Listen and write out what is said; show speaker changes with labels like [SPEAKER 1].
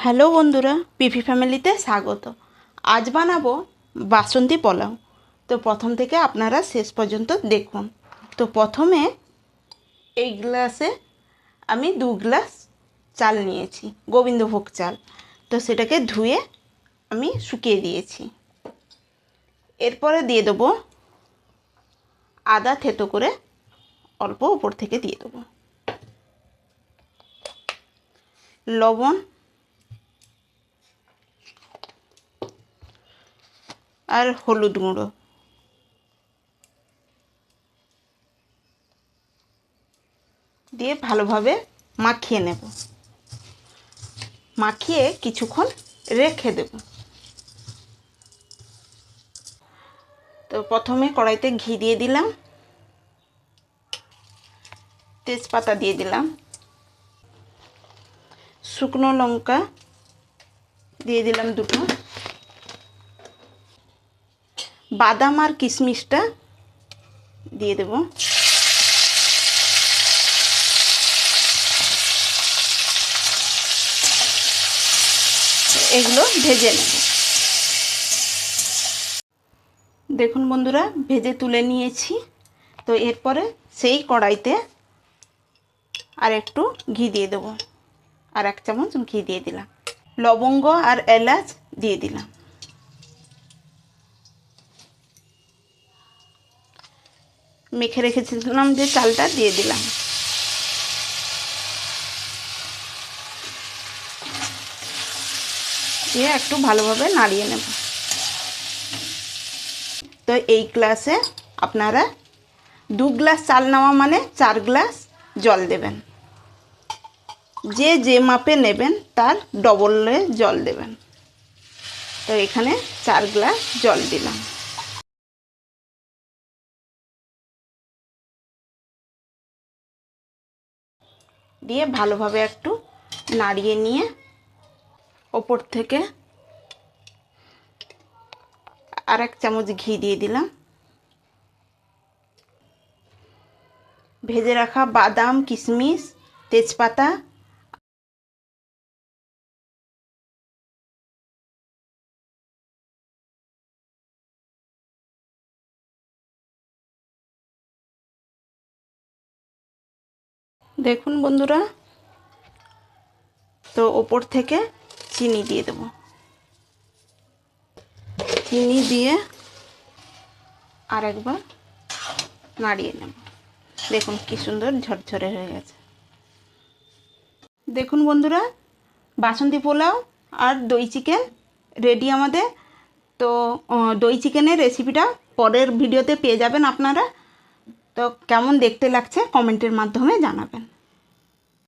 [SPEAKER 1] Hello বন্ধুরা, পিপি ফ্যামিলিতে স্বাগত। আজ বানাবো বাসন্তী পোলাও। তো প্রথম থেকে আপনারা শেষ পর্যন্ত দেখুন। তো প্রথমে এই গ্লাসে আমি 2 গ্লাস চাল নিয়েছি, গোবিন্দভোগ চাল। তো সেটাকে ধুয়ে আমি শুকিয়ে দিয়েছি। এরপরে দিয়ে দেবো আদা থেতো করে অল্প উপর থেকে দিয়ে দেবো, লবণ আর হলুদ গুঁড়ো দিয়ে ভালোভাবে মাখিয়ে নেব। মাখিয়ে কিছুক্ষণ রেখে দেব। তো প্রথমে কড়াইতে ঘি দিয়ে দিলাম, তেজপাতা দিয়ে দিলাম, শুকনো লঙ্কা দিয়ে দিলাম 2টো, বাদাম আর কিশমিশটা দিয়ে দেব, এগুলো ভেজে নেব। দেখুন বন্ধুরা, ভেজে তুলে নিয়েছি। তো এরপরে সেই কড়াইতে আর একটু ঘি দিয়ে দেব, আর 1 চামচ ঘি দিয়ে দিলাম, লবঙ্গ আর এলাচ দিয়ে দিলাম, মেখে রেখেছিলাম যে চালটা দিয়ে দিলাম, দিয়ে একটু ভালোভাবে নাড়িয়ে নেব। তো এই গ্লাসে আপনারা 2 গ্লাস চাল নেওয়া মানে 4 গ্লাস জল দেবেন। যে যে মাপে নেবেন তার ডবলে জল দেবেন। তো এখানে 4 গ্লাস জল দিলাম। দিয়ে ভালোভাবে একটু নাড়িয়ে নিয়ে ওপর থেকে আর 1 চামচ ঘি দিয়ে দিলাম, ভেজে রাখা বাদাম, কিশমিশ, তেজপাতা দেখুন বন্ধুরা। তো ওপর থেকে চিনি দিয়ে দেব, চিনি দিয়ে আর একবার নাড়িয়ে নেব। দেখুন কি সুন্দর ঝরঝরে হয়ে গেছে। দেখুন বন্ধুরা, বাসন্তী পোলাও আর দই চিকেন রেডি আমাদের। তো দই চিকেনের রেসিপিটা পরের ভিডিওতে পেয়ে যাবেন আপনারা। তো কেমন দেখতে লাগছে কমেন্টের মাধ্যমে জানাবেন।